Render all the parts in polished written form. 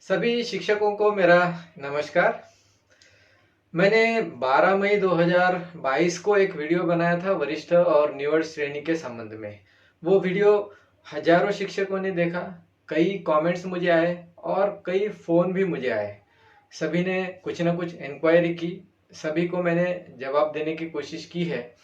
सभी शिक्षकों को मेरा नमस्कार। मैंने 12 मई 2022 को एक वीडियो बनाया था वरिष्ठ और निवड़ श्रेणी के संबंध में। वो वीडियो हजारों शिक्षकों ने देखा, कई कमेंट्स मुझे आए और कई फ़ोन भी मुझे आए। सभी ने कुछ ना कुछ इंक्वायरी की, सभी को मैंने जवाब देने की कोशिश की है।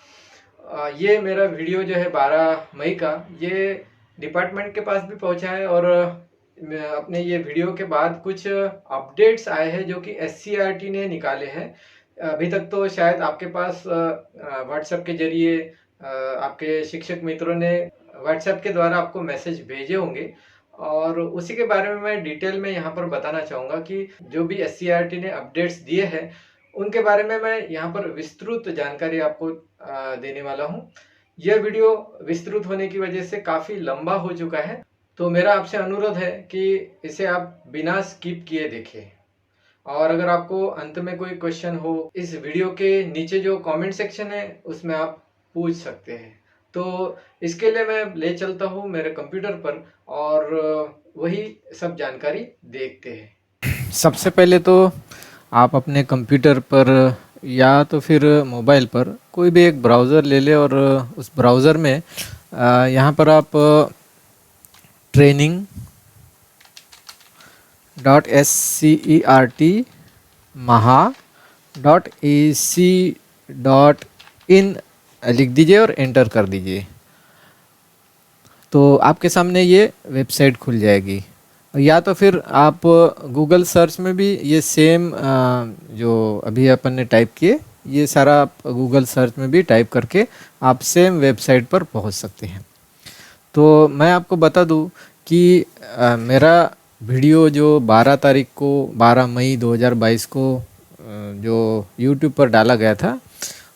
ये मेरा वीडियो जो है 12 मई का, ये डिपार्टमेंट के पास भी पहुंचा है और मैं अपने ये वीडियो के बाद कुछ अपडेट्स आए हैं जो कि एससीईआरटी ने निकाले हैं। अभी तक तो शायद आपके पास व्हाट्सएप के जरिए आपके शिक्षक मित्रों ने व्हाट्सएप के द्वारा आपको मैसेज भेजे होंगे और उसी के बारे में मैं डिटेल में यहाँ पर बताना चाहूँगा कि जो भी एससीईआरटी ने अपडेट्स दिए हैं उनके बारे में मैं यहाँ पर विस्तृत जानकारी आपको देने वाला हूँ। यह वीडियो विस्तृत होने की वजह से काफ़ी लंबा हो चुका है, तो मेरा आपसे अनुरोध है कि इसे आप बिना स्किप किए देखें। और अगर आपको अंत में कोई क्वेश्चन हो, इस वीडियो के नीचे जो कमेंट सेक्शन है उसमें आप पूछ सकते हैं। तो इसके लिए मैं ले चलता हूँ मेरे कंप्यूटर पर और वही सब जानकारी देखते हैं। सबसे पहले तो आप अपने कंप्यूटर पर या तो फिर मोबाइल पर कोई भी एक ब्राउज़र ले लें और उस ब्राउज़र में यहाँ पर आप training.scert maha.ac.in लिख दीजिए और एंटर कर दीजिए। तो आपके सामने ये वेबसाइट खुल जाएगी। या तो फिर आप गूगल सर्च में भी ये सेम जो अभी अपन ने टाइप किए, ये सारा आप गूगल सर्च में भी टाइप करके आप सेम वेबसाइट पर पहुंच सकते हैं। तो मैं आपको बता दूं कि मेरा वीडियो जो 12 मई 2022 को जो YouTube पर डाला गया था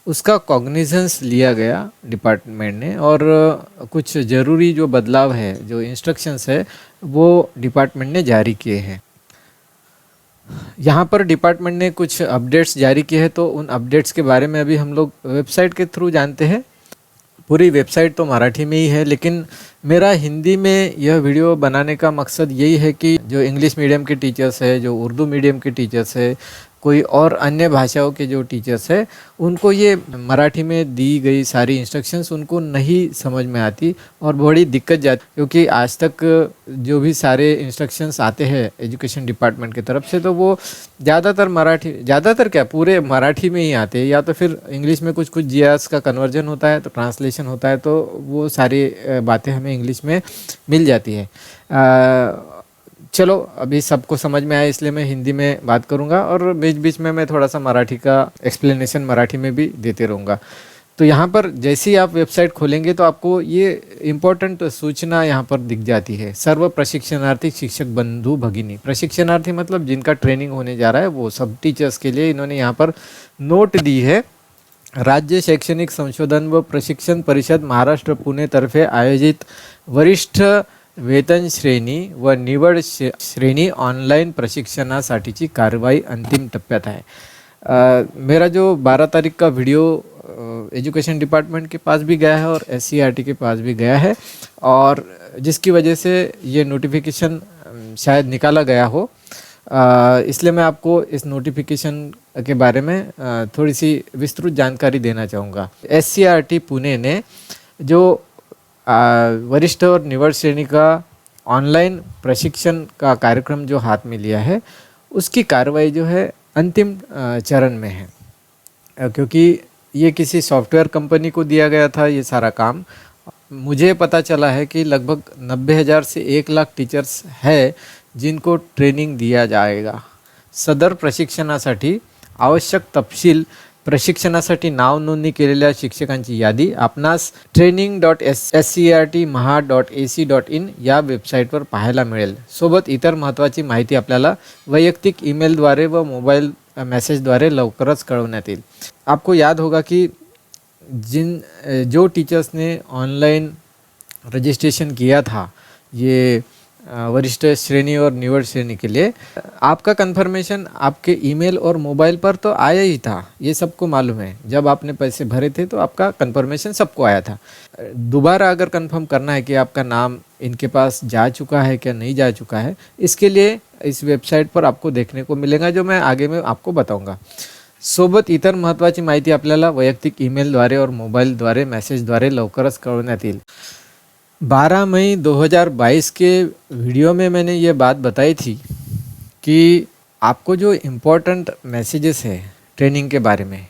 उसका कॉग्निजेंस लिया गया डिपार्टमेंट ने और कुछ ज़रूरी जो बदलाव है, जो इंस्ट्रक्शंस है, वो डिपार्टमेंट ने जारी किए हैं। यहाँ पर डिपार्टमेंट ने कुछ अपडेट्स जारी किए हैं, तो उन अपडेट्स के बारे में अभी हम लोग वेबसाइट के थ्रू जानते हैं। पूरी वेबसाइट तो मराठी में ही है, लेकिन मेरा हिंदी में यह वीडियो बनाने का मकसद यही है कि जो इंग्लिश मीडियम के टीचर्स है, जो उर्दू मीडियम के टीचर्स है, कोई और अन्य भाषाओं के जो टीचर्स है, उनको ये मराठी में दी गई सारी इंस्ट्रक्शंस उनको नहीं समझ में आती और बड़ी दिक्कत जाती, क्योंकि आज तक जो भी सारे इंस्ट्रक्शंस आते हैं एजुकेशन डिपार्टमेंट की तरफ से, तो वो ज़्यादातर क्या पूरे मराठी में ही आते हैं, या तो फिर इंग्लिश में कुछ कुछ जीएस का कन्वर्जन होता है, तो ट्रांसलेशन होता है, तो वो सारी बातें हमें इंग्लिश में मिल जाती है। चलो, अभी सबको समझ में आया इसलिए मैं हिंदी में बात करूंगा और बीच बीच में मैं थोड़ा सा मराठी का एक्सप्लेनेशन मराठी में भी देते रहूँगा। तो यहाँ पर जैसे ही आप वेबसाइट खोलेंगे तो आपको ये इम्पोर्टेंट सूचना यहाँ पर दिख जाती है। सर्व प्रशिक्षणार्थी शिक्षक बंधु भगिनी, प्रशिक्षणार्थी मतलब जिनका ट्रेनिंग होने जा रहा है, वो सब टीचर्स के लिए इन्होंने यहाँ पर नोट दी है। राज्य शैक्षणिक संशोधन व प्रशिक्षण परिषद महाराष्ट्र पुणे तर्फे आयोजित वरिष्ठ वेतन श्रेणी व निवड श्रेणी ऑनलाइन प्रशिक्षणासाठीची कारवाई अंतिम टप्प्यात आहे। मेरा जो 12 तारीख का वीडियो एजुकेशन डिपार्टमेंट के पास भी गया है और एससीईआरटी के पास भी गया है, और जिसकी वजह से ये नोटिफिकेशन शायद निकाला गया हो, इसलिए मैं आपको इस नोटिफिकेशन के बारे में थोड़ी सी विस्तृत जानकारी देना चाहूँगा। एससीईआरटी पुणे ने जो वरिष्ठ और निवड श्रेणी का ऑनलाइन प्रशिक्षण का कार्यक्रम जो हाथ में लिया है, उसकी कार्रवाई जो है अंतिम चरण में है, क्योंकि ये किसी सॉफ्टवेयर कंपनी को दिया गया था ये सारा काम। मुझे पता चला है कि लगभग 90,000 से 1 लाख टीचर्स है जिनको ट्रेनिंग दिया जाएगा। सदर प्रशिक्षणासाठी आवश्यक तपशील, प्रशिक्षणासाठी नाव नोंदणी केलेल्या शिक्षकांची यादी आपणास training.scert.maha.ac.in या वेबसाईटवर पाहायला मिळेल। सोबत इतर महत्त्वाची माहिती आपल्याला वैयक्तिक ईमेलद्वारे व मोबाईल मैसेजद्वारे लवकरच कळवण्यात येईल। आपको याद होगा कि जो टीचर्स ने ऑनलाइन रजिस्ट्रेशन किया था ये वरिष्ठ श्रेणी और निवड श्रेणी के लिए आपका कंफर्मेशन आपके ईमेल और मोबाइल पर तो आया ही था, ये सबको मालूम है। जब आपने पैसे भरे थे तो आपका कंफर्मेशन सबको आया था। दोबारा अगर कंफर्म करना है कि आपका नाम इनके पास जा चुका है क्या नहीं जा चुका है, इसके लिए इस वेबसाईट पर आपको देखने को मिलेगा, जो मैं आगे में आपको बताऊंगा। सोबत इतर महत्त्वाची माहिती आपल्याला वैयक्तिक ईमेलद्वारे और मोबाईलद्वारे मेसेजद्वारे लवकरच कळवण्यात येईल। 12 मई 2022 के वीडियो में मैंने ये बात बताई थी कि आपको जो इम्पोर्टेंट मैसेजेस है ट्रेनिंग के बारे में,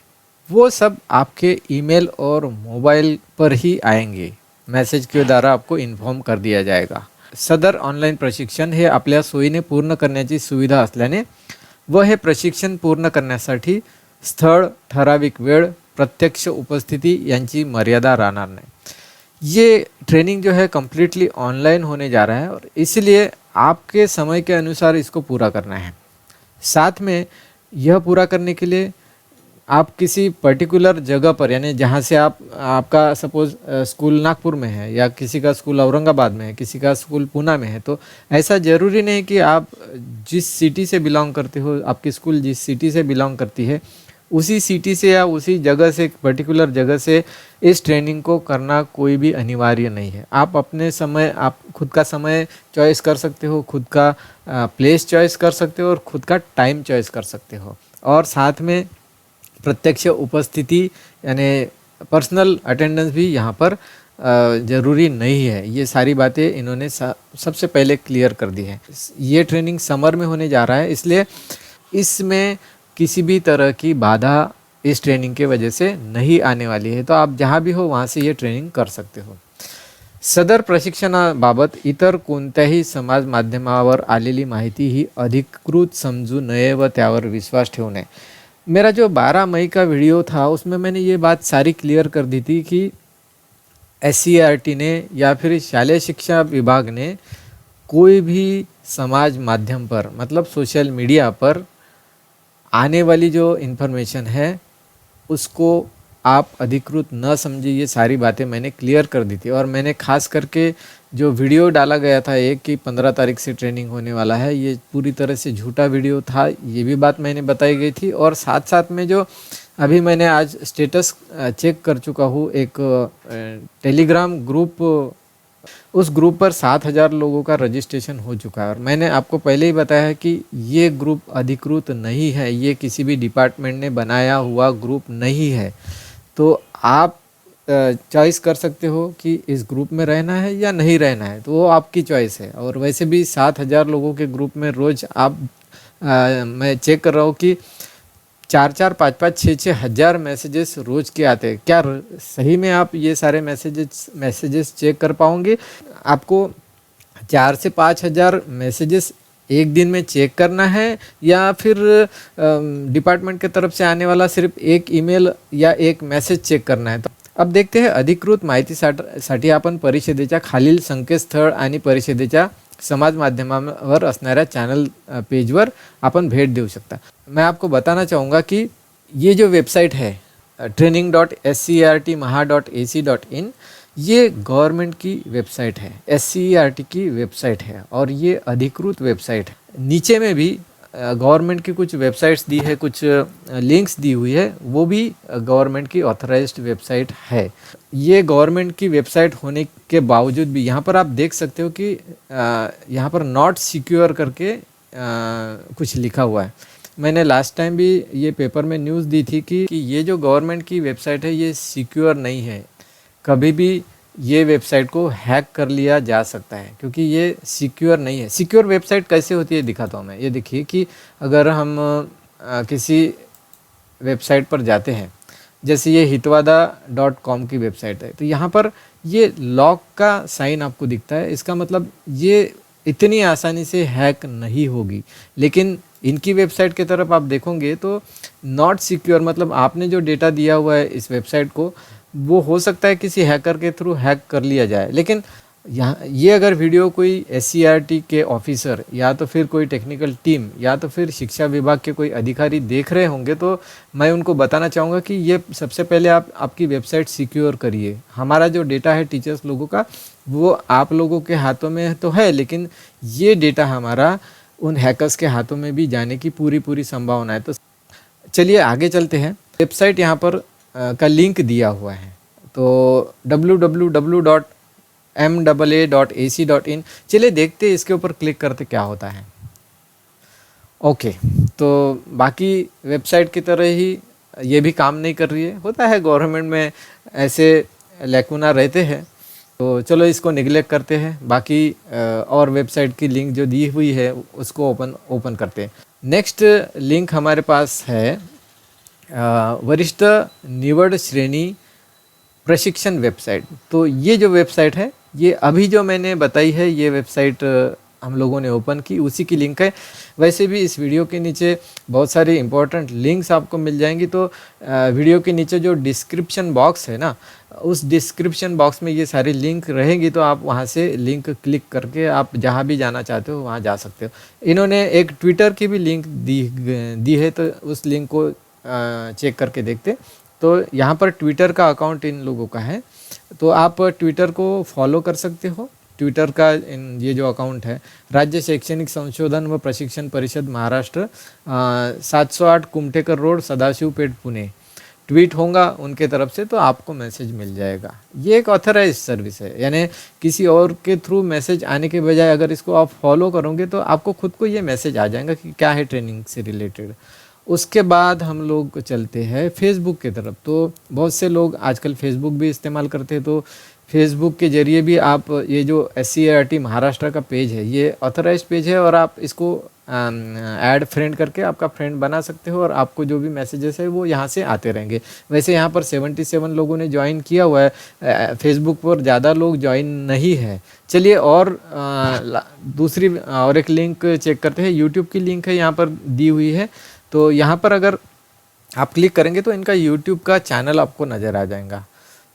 वो सब आपके ईमेल और मोबाइल पर ही आएंगे। मैसेज के द्वारा आपको इन्फॉर्म कर दिया जाएगा। सदर ऑनलाईन प्रशिक्षण हे आपल्या सोयीने पूर्ण करण्याची सुविधा असल्याने व हे प्रशिक्षण पूर्ण करण्यासाठी स्थळ, ठराविक वेळ, प्रत्यक्ष उपस्थिती यांची मर्यादा राहणार नाही। ये ट्रेनिंग जो है कम्प्लीटली ऑनलाइन होने जा रहा है और इसलिए आपके समय के अनुसार इसको पूरा करना है। साथ में यह पूरा करने के लिए आप किसी पर्टिकुलर जगह पर, यानी जहाँ से आपका सपोज स्कूल नागपुर में है या किसी का स्कूल औरंगाबाद में है, किसी का स्कूल पूना में है, तो ऐसा ज़रूरी नहीं कि आप जिस सिटी से बिलोंग करते हो, आपकी स्कूल जिस सिटी से बिलोंग करती है उसी सिटी से या उसी जगह से, पर्टिकुलर जगह से इस ट्रेनिंग को करना कोई भी अनिवार्य नहीं है। आप अपने समय, आप खुद का समय चॉइस कर सकते हो, खुद का प्लेस चॉइस कर सकते हो और खुद का टाइम चॉइस कर सकते हो। और साथ में प्रत्यक्ष उपस्थिति यानी पर्सनल अटेंडेंस भी यहाँ पर ज़रूरी नहीं है। ये सारी बातें इन्होंने सबसे पहले क्लियर कर दी है। ये ट्रेनिंग समर में होने जा रहा है, इसलिए इसमें किसी भी तरह की बाधा इस ट्रेनिंग के वजह से नहीं आने वाली है। तो आप जहाँ भी हो वहाँ से ये ट्रेनिंग कर सकते हो। सदर प्रशिक्षणाबाबत इतर कोणत्याही समाज माध्यमावर आलेली माहिती ही अधिकृत समजू नये व त्यावर विश्वास ठेवू नये। मेरा जो 12 मई का वीडियो था उसमें मैंने ये बात सारी क्लियर कर दी थी कि SCERT ने या फिर शालेय शिक्षा विभाग ने कोई भी समाज माध्यम पर, मतलब सोशल मीडिया पर आने वाली जो इन्फॉर्मेशन है उसको आप अधिकृत न समझिए। ये सारी बातें मैंने क्लियर कर दी थी और मैंने खास करके जो वीडियो डाला गया था एक कि 15 तारीख से ट्रेनिंग होने वाला है, ये पूरी तरह से झूठा वीडियो था, ये भी बात मैंने बताई गई थी। और साथ साथ में जो अभी मैंने आज स्टेटस चेक कर चुका हूँ, एक टेलीग्राम ग्रुप, उस ग्रुप पर 7,000 लोगों का रजिस्ट्रेशन हो चुका है। और मैंने आपको पहले ही बताया है कि ये ग्रुप अधिकृत नहीं है, ये किसी भी डिपार्टमेंट ने बनाया हुआ ग्रुप नहीं है। तो आप चॉइस कर सकते हो कि इस ग्रुप में रहना है या नहीं रहना है, तो वो आपकी चॉइस है। और वैसे भी 7,000 लोगों के ग्रुप में रोज़ आप मैं चेक कर रहा हूँ कि 4-4, 5-5, 6-6 हज़ार मैसेजेस रोज़ के आते हैं। क्या सही में आप ये सारे मैसेजेस चेक कर पाओगे? आपको 4 से 5 हज़ार मैसेजेस एक दिन में चेक करना है या फिर डिपार्टमेंट के तरफ से आने वाला सिर्फ एक ईमेल या एक मैसेज चेक करना है? तो अब देखते हैं अधिकृत माहितीसाठी आपण परिषदेच्या खालील संकेतस्थळ आणि परिषदेच्या समाज माध्यमावर असणाऱ्या चॅनल पेजवर आपण भेट देऊ शकता। मैं आपको बताना चाहूँगा कि ये जो वेबसाइट है training.scertmaha.ac.in, ये गवर्नमेंट की वेबसाइट है, SCERT की वेबसाइट है और ये अधिकृत वेबसाइट है। नीचे में भी गवर्नमेंट की कुछ वेबसाइट्स दी है, कुछ लिंक्स दी हुई है, वो भी गवर्नमेंट की ऑथराइज्ड वेबसाइट है। ये गवर्नमेंट की वेबसाइट होने के बावजूद भी यहाँ पर आप देख सकते हो कि यहाँ पर नॉट सिक्योर करके कुछ लिखा हुआ है। मैंने लास्ट टाइम भी ये पेपर में न्यूज़ दी थी कि ये जो गवर्नमेंट की वेबसाइट है ये सिक्योर नहीं है, कभी भी ये वेबसाइट को हैक कर लिया जा सकता है क्योंकि ये सिक्योर नहीं है। सिक्योर वेबसाइट कैसे होती है दिखाता हूँ मैं। ये देखिए कि अगर हम किसी वेबसाइट पर जाते हैं, जैसे ये hitwada.com की वेबसाइट है, तो यहाँ पर ये लॉक का साइन आपको दिखता है। इसका मतलब ये इतनी आसानी से हैक नहीं होगी। लेकिन इनकी वेबसाइट की तरफ आप देखोगे तो नॉट सिक्योर, मतलब आपने जो डेटा दिया हुआ है इस वेबसाइट को, वो हो सकता है किसी हैकर के थ्रू हैक कर लिया जाए। लेकिन यहाँ ये अगर वीडियो कोई SCERT के ऑफिसर या तो फिर कोई टेक्निकल टीम या तो फिर शिक्षा विभाग के कोई अधिकारी देख रहे होंगे तो मैं उनको बताना चाहूँगा कि ये सबसे पहले आप आपकी वेबसाइट सिक्योर करिए। हमारा जो डेटा है टीचर्स लोगों का वो आप लोगों के हाथों में तो है, लेकिन ये डेटा हमारा उन हैकर्स के हाथों में भी जाने की पूरी संभावना है। तो चलिए आगे चलते हैं। वेबसाइट यहाँ पर का लिंक दिया हुआ है, तो www.maa.ac.in। चलिए देखते हैं इसके ऊपर क्लिक करते क्या होता है। ओके, तो बाकी वेबसाइट की तरह ही ये भी काम नहीं कर रही है। होता है गवर्नमेंट में ऐसे लैकुना रहते हैं, तो चलो इसको निगलेक्ट करते हैं। बाकी और वेबसाइट की लिंक जो दी हुई है उसको ओपन करते हैं। नेक्स्ट लिंक हमारे पास है वरिष्ठ निवड श्रेणी प्रशिक्षण वेबसाइट। तो ये जो वेबसाइट है, ये अभी जो मैंने बताई है ये वेबसाइट हम लोगों ने ओपन की, उसी की लिंक है। वैसे भी इस वीडियो के नीचे बहुत सारी इंपॉर्टेंट लिंक्स आपको मिल जाएंगी, तो वीडियो के नीचे जो डिस्क्रिप्शन बॉक्स है ना, उस डिस्क्रिप्शन बॉक्स में ये सारी लिंक रहेंगी, तो आप वहाँ से लिंक क्लिक करके आप जहाँ भी जाना चाहते हो वहाँ जा सकते हो। इन्होंने एक ट्विटर की भी लिंक दी है, तो उस लिंक को चेक करके देखते। तो यहाँ पर ट्विटर का अकाउंट इन लोगों का है, तो आप ट्विटर को फॉलो कर सकते हो। ट्विटर का ये जो अकाउंट है, राज्य शैक्षणिक संशोधन व प्रशिक्षण परिषद महाराष्ट्र, 708 कुमठेकर रोड, सदाशिवपेट, पुणे, ट्वीट होगा उनके तरफ से, तो आपको मैसेज मिल जाएगा। ये एक ऑथराइज सर्विस है, यानी किसी और के थ्रू मैसेज आने के बजाय अगर इसको आप फॉलो करोगे तो आपको खुद को ये मैसेज आ जाएगा कि क्या है ट्रेनिंग से रिलेटेड। उसके बाद हम लोग चलते हैं फेसबुक की तरफ। तो बहुत से लोग आजकल फेसबुक भी इस्तेमाल करते हैं, तो फेसबुक के ज़रिए भी आप ये जो SCERT महाराष्ट्र का पेज है, ये ऑथराइज पेज है, और आप इसको ऐड फ्रेंड करके आपका फ्रेंड बना सकते हो, और आपको जो भी मैसेजेस है वो यहाँ से आते रहेंगे। वैसे यहाँ पर 77 लोगों ने ज्वाइन किया हुआ है, फेसबुक पर ज़्यादा लोग ज्वाइन नहीं है। चलिए और दूसरी और एक लिंक चेक करते हैं। यूट्यूब की लिंक है यहाँ पर दी हुई है, तो यहाँ पर अगर आप क्लिक करेंगे तो इनका यूट्यूब का चैनल आपको नज़र आ जाएगा।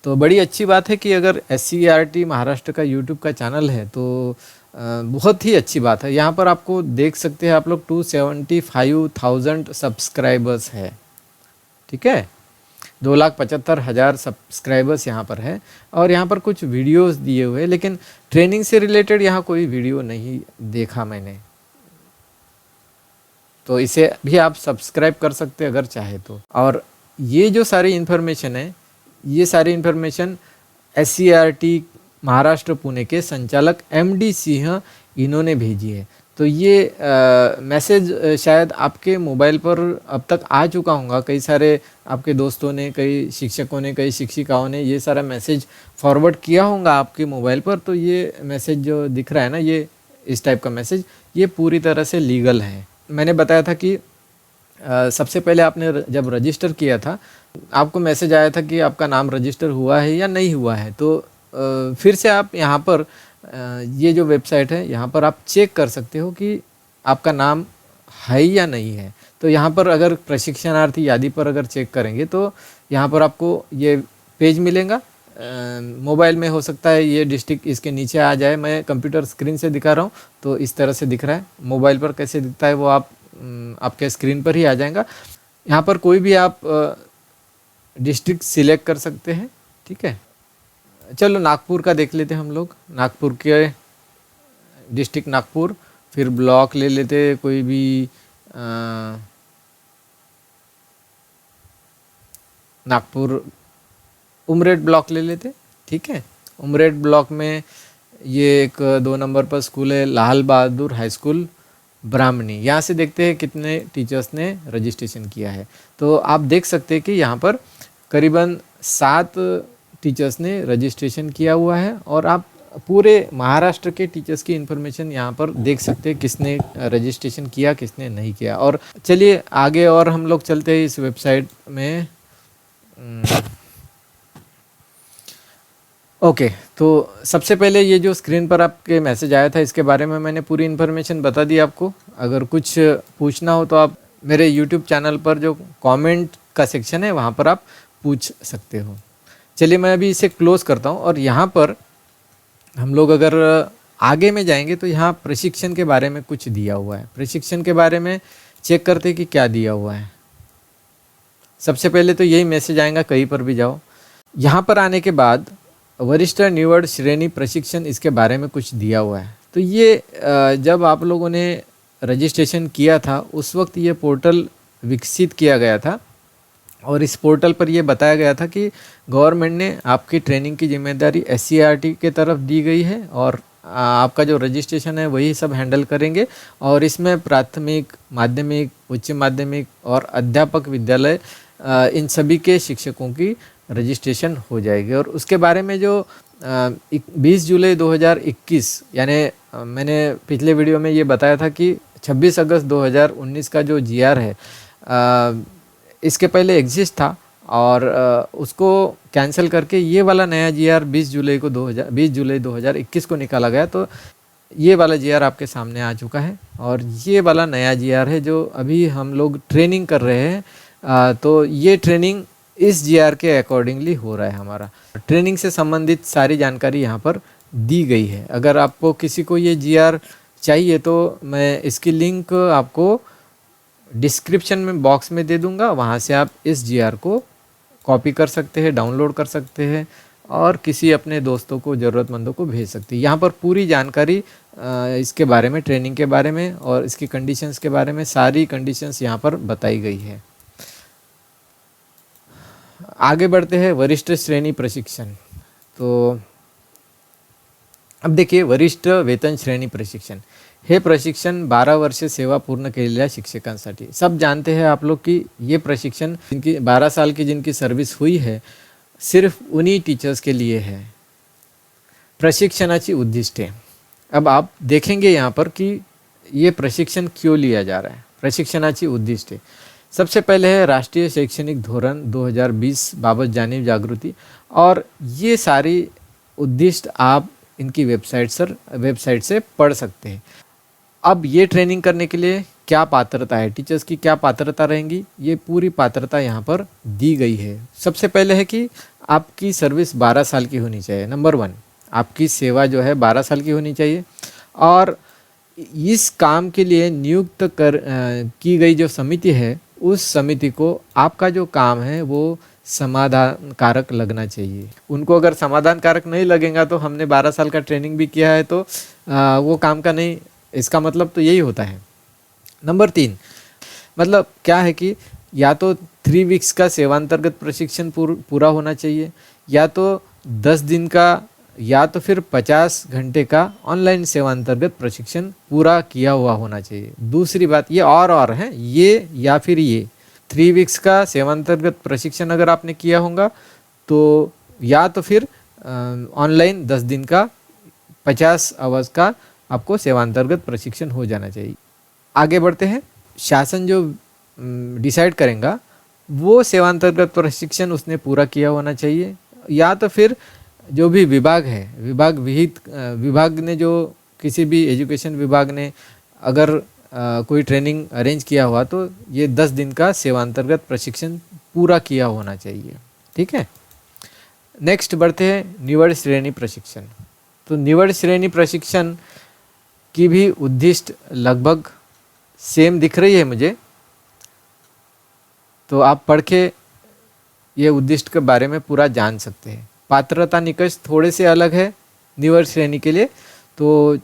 तो बड़ी अच्छी बात है कि अगर SCERT महाराष्ट्र का यूट्यूब का चैनल है तो बहुत ही अच्छी बात है। यहाँ पर आपको देख सकते हैं आप लोग 275,000 सब्सक्राइबर्स है, ठीक है, 2,75,000 सब्सक्राइबर्स यहाँ पर है। और यहाँ पर कुछ वीडियोस दिए हुए हैं, लेकिन ट्रेनिंग से रिलेटेड यहाँ कोई वीडियो नहीं देखा मैंने, तो इसे भी आप सब्सक्राइब कर सकते हैं अगर चाहे तो। और ये जो सारी इन्फॉर्मेशन है, ये सारी इन्फॉर्मेशन SCERT महाराष्ट्र पुणे के संचालक MD सिंह इन्होंने भेजी है। तो ये मैसेज शायद आपके मोबाइल पर अब तक आ चुका होगा। कई सारे आपके दोस्तों ने, कई शिक्षकों ने, कई शिक्षिकाओं ने ये सारा मैसेज फॉरवर्ड किया होगा आपके मोबाइल पर। तो ये मैसेज जो दिख रहा है ना, ये इस टाइप का मैसेज, ये पूरी तरह से लीगल है। मैंने बताया था कि सबसे पहले आपने जब रजिस्टर किया था आपको मैसेज आया था कि आपका नाम रजिस्टर हुआ है या नहीं हुआ है। तो फिर से आप यहाँ पर ये जो वेबसाइट है यहाँ पर आप चेक कर सकते हो कि आपका नाम है या नहीं है। तो यहाँ पर अगर प्रशिक्षणार्थी यादी पर अगर चेक करेंगे तो यहाँ पर आपको ये पेज मिलेगा। मोबाइल में हो सकता है ये डिस्ट्रिक्ट इसके नीचे आ जाए, मैं कंप्यूटर स्क्रीन से दिखा रहा हूँ तो इस तरह से दिख रहा है। मोबाइल पर कैसे दिखता है वो आपके स्क्रीन पर ही आ जाएगा। यहाँ पर कोई भी आप डिस्ट्रिक्ट सिलेक्ट कर सकते हैं, ठीक है। चलो नागपुर का देख लेते हैं हम लोग। नागपुर के डिस्ट्रिक्ट नागपुर, फिर ब्लॉक ले लेते कोई भी, नागपुर उमरेड ब्लॉक ले लेते, ठीक है। उमरेड ब्लॉक में ये एक 2 नंबर पर स्कूल है, लाल बहादुर हाई स्कूल ब्राह्मणी। यहाँ से देखते हैं कितने टीचर्स ने रजिस्ट्रेशन किया है। तो आप देख सकते हैं कि यहाँ पर करीबन 7 टीचर्स ने रजिस्ट्रेशन किया हुआ है, और आप पूरे महाराष्ट्र के टीचर्स की इन्फॉर्मेशन यहाँ पर देख सकते हैं किसने रजिस्ट्रेशन किया, किसने नहीं किया। और चलिए आगे और हम लोग चलते हैं इस वेबसाइट में। ओके, तो सबसे पहले ये जो स्क्रीन पर आपके मैसेज आया था इसके बारे में मैंने पूरी इन्फॉर्मेशन बता दी आपको। अगर कुछ पूछना हो तो आप मेरे यूट्यूब चैनल पर जो कमेंट का सेक्शन है वहाँ पर आप पूछ सकते हो। चलिए मैं अभी इसे क्लोज़ करता हूँ, और यहाँ पर हम लोग अगर आगे में जाएंगे तो यहाँ प्रशिक्षण के बारे में कुछ दिया हुआ है। प्रशिक्षण के बारे में चेक करते कि क्या दिया हुआ है। सबसे पहले तो यही मैसेज आएगा, कहीं पर भी जाओ। यहाँ पर आने के बाद वरिष्ठ निवड़ श्रेणी प्रशिक्षण, इसके बारे में कुछ दिया हुआ है। तो ये जब आप लोगों ने रजिस्ट्रेशन किया था उस वक्त ये पोर्टल विकसित किया गया था और इस पोर्टल पर यह बताया गया था कि गवर्नमेंट ने आपकी ट्रेनिंग की जिम्मेदारी SCERT के तरफ दी गई है और आपका जो रजिस्ट्रेशन है वही सब हैंडल करेंगे और इसमें प्राथमिक, माध्यमिक, उच्च माध्यमिक और अध्यापक विद्यालय इन सभी के शिक्षकों की रजिस्ट्रेशन हो जाएगी। और उसके बारे में जो 20 जुलाई 2021 यानी मैंने पिछले वीडियो में ये बताया था कि 26 अगस्त 2019 का जो GR है इसके पहले एग्जिस्ट था और उसको कैंसिल करके ये वाला नया GR 20 जुलाई 2021 को निकाला गया। तो ये वाला GR आपके सामने आ चुका है और ये वाला नया GR है जो अभी हम लोग ट्रेनिंग कर रहे हैं। तो ये ट्रेनिंग इस GR के अकॉर्डिंगली हो रहा है। हमारा ट्रेनिंग से संबंधित सारी जानकारी यहाँ पर दी गई है। अगर आपको किसी को ये GR चाहिए तो मैं इसकी लिंक आपको डिस्क्रिप्शन में बॉक्स में दे दूंगा, वहाँ से आप इस GR को कॉपी कर सकते हैं, डाउनलोड कर सकते हैं और किसी अपने दोस्तों को, ज़रूरतमंदों को भेज सकते हैं। यहाँ पर पूरी जानकारी इसके बारे में, ट्रेनिंग के बारे में और इसकी कंडीशंस के बारे में, सारी कंडीशंस यहाँ पर बताई गई है। आगे बढ़ते हैं वरिष्ठ श्रेणी प्रशिक्षण। तो अब देखिए, वरिष्ठ वेतन श्रेणी प्रशिक्षण हे प्रशिक्षण 12 वर्षे सेवा पूर्ण केलेल्या शिक्षकांसाठी। सब जानते हैं आप लोग कि ये प्रशिक्षण जिनकी 12 साल की जिनकी सर्विस हुई है सिर्फ उन्हीं टीचर्स के लिए है। प्रशिक्षणाची उद्दिष्टे, अब आप देखेंगे यहाँ पर कि ये प्रशिक्षण क्यों लिया जा रहा है। प्रशिक्षणाची उद्दिष्टे, सबसे पहले है राष्ट्रीय शैक्षणिक धोरण 2020 बाबत जाणीव जागृति और ये सारी उद्दिष्ट आप इनकी वेबसाइट से पढ़ सकते हैं। अब ये ट्रेनिंग करने के लिए क्या पात्रता है, टीचर्स की क्या पात्रता रहेंगी, ये पूरी पात्रता यहाँ पर दी गई है। सबसे पहले है कि आपकी सर्विस 12 साल की होनी चाहिए। नंबर 1, आपकी सेवा जो है 12 साल की होनी चाहिए और इस काम के लिए नियुक्त की गई जो समिति है उस समिति को आपका जो काम है वो समाधान कारक लगना चाहिए। उनको अगर समाधान कारक नहीं लगेगा तो हमने 12 साल का ट्रेनिंग भी किया है तो वो काम का नहीं, इसका मतलब तो यही होता है। नंबर 3, मतलब क्या है कि या तो 3 वीक्स का सेवांतर्गत प्रशिक्षण पूरा होना चाहिए, या तो 10 दिन का, या तो फिर 50 घंटे का ऑनलाइन सेवांतर्गत प्रशिक्षण पूरा किया हुआ होना चाहिए। दूसरी बात, ये और है, ये या फिर ये 3 वीक्स का सेवांतर्गत प्रशिक्षण अगर आपने किया होगा तो या तो फिर ऑनलाइन 10 दिन का 50 आवर्स का आपको सेवांतर्गत प्रशिक्षण हो जाना चाहिए। आगे बढ़ते हैं, शासन जो डिसाइड करेगा वो सेवांतर्गत प्रशिक्षण उसने पूरा किया होना चाहिए, या तो फिर जो भी विभाग है, विभाग ने जो किसी भी एजुकेशन विभाग ने अगर कोई ट्रेनिंग अरेंज किया हुआ तो ये 10 दिन का सेवांतर्गत प्रशिक्षण पूरा किया होना चाहिए। ठीक है, नेक्स्ट बढ़ते हैं निवड़ श्रेणी प्रशिक्षण। तो निवड़ श्रेणी प्रशिक्षण की भी उद्दिष्ट लगभग सेम दिख रही है मुझे, तो आप पढ़ के ये उद्दिष्ट के बारे में पूरा जान सकते हैं। पात्रता निकष थोड़े से अलग है निवड़ श्रेणी के लिए। तो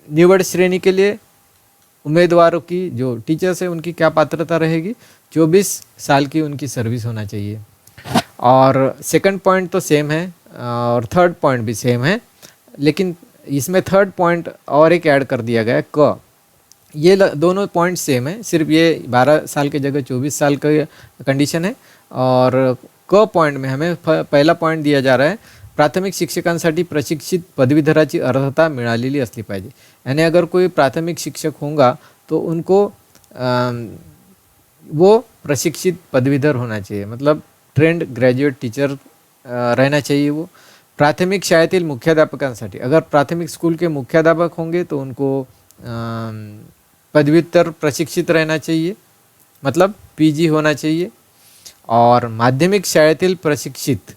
निवड़ श्रेणी के लिए उम्मीदवारों की, जो टीचर्स है उनकी क्या पात्रता रहेगी, 24 साल की उनकी सर्विस होना चाहिए। और सेकंड पॉइंट तो सेम है और थर्ड पॉइंट भी सेम है, लेकिन इसमें थर्ड पॉइंट और एक ऐड कर दिया गया है क। ये दोनों पॉइंट सेम है, सिर्फ ये 12 साल की जगह 24 साल का कंडीशन है। और क पॉइंट में हमें पहला पॉइंट दिया जा रहा है, प्राथमिक शिक्षकांसाठी प्रशिक्षित पदवीधराची अर्हता मिळालेली असली पाहिजे। यानी अगर कोई प्राथमिक शिक्षक होगा तो उनको वो प्रशिक्षित पदवीधर होना चाहिए, मतलब ट्रेंड ग्रॅज्युएट टीचर रहना चाहिए वो। प्राथमिक शाळेतील मुख्याध्यापकांसाठी, अगर प्राथमिक स्कूल के मुख्याध्यापक होंगे तो उनको पदव्युत्तर प्रशिक्षित रहना चाहिए, मतलब PG होना चाहिए। और माध्यमिक शाळेतील प्रशिक्षित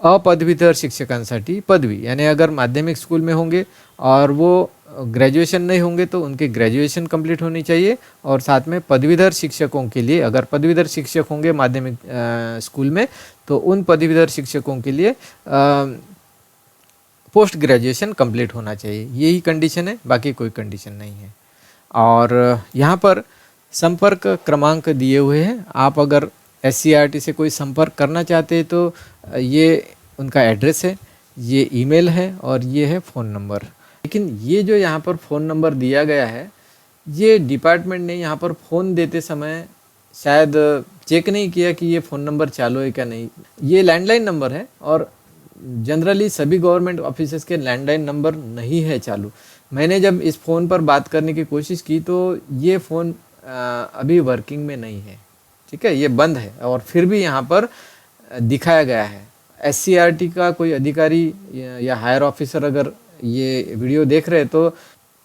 अपदवीधर शिक्षकांसाठी पदवी, यानी अगर माध्यमिक स्कूल में होंगे और वो ग्रेजुएशन नहीं होंगे तो उनकी ग्रेजुएशन कंप्लीट होनी चाहिए, और साथ में पदवीधर शिक्षकों के लिए अगर पदवीधर शिक्षक होंगे माध्यमिक स्कूल में तो उन पदवीधर शिक्षकों के लिए पोस्ट ग्रेजुएशन कंप्लीट होना चाहिए। यही कंडीशन है, बाकी कोई कंडीशन नहीं है। और यहाँ पर संपर्क क्रमांक दिए हुए हैं, आप अगर SCERT से कोई संपर्क करना चाहते हैं तो ये उनका एड्रेस है, ये ईमेल है और ये है फ़ोन नंबर। लेकिन ये जो यहाँ पर फ़ोन नंबर दिया गया है, ये डिपार्टमेंट ने यहाँ पर फ़ोन देते समय शायद चेक नहीं किया कि ये फ़ोन नंबर चालू है क्या नहीं। ये लैंडलाइन नंबर है और जनरली सभी गवर्नमेंट ऑफिसेस के लैंडलाइन नंबर नहीं है चालू। मैंने जब इस फ़ोन पर बात करने की कोशिश की तो ये फ़ोन अभी वर्किंग में नहीं है, ठीक है, ये बंद है। और फिर भी यहाँ पर दिखाया गया है। SCERT का कोई अधिकारी या हायर ऑफिसर अगर ये वीडियो देख रहे हैं तो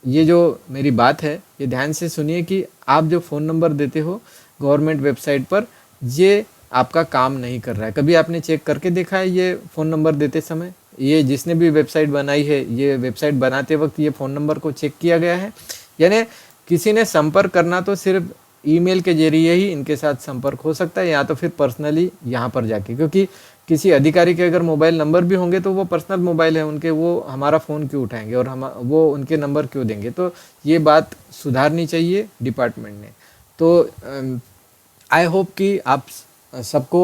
ये जो मेरी बात है ये ध्यान से सुनिए कि आप जो फ़ोन नंबर देते हो गवर्नमेंट वेबसाइट पर, ये आपका काम नहीं कर रहा है। कभी आपने चेक करके देखा है ये फ़ोन नंबर देते समय? ये जिसने भी वेबसाइट बनाई है, ये वेबसाइट बनाते वक्त ये फ़ोन नंबर को चेक किया गया है? यानी किसी ने संपर्क करना तो सिर्फ ईमेल के जरिए ही इनके साथ संपर्क हो सकता है, या तो फिर पर्सनली यहाँ पर जाके, क्योंकि किसी अधिकारी के अगर मोबाइल नंबर भी होंगे तो वो पर्सनल मोबाइल है उनके, वो हमारा फ़ोन क्यों उठाएंगे और हम वो उनके नंबर क्यों देंगे? तो ये बात सुधारनी चाहिए डिपार्टमेंट ने। तो आई होप कि आप सबको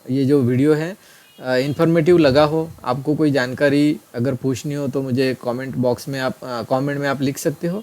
ये जो वीडियो है इन्फॉर्मेटिव लगा हो। आपको कोई जानकारी अगर पूछनी हो तो मुझे कमेंट बॉक्स में आप कमेंट में आप लिख सकते हो।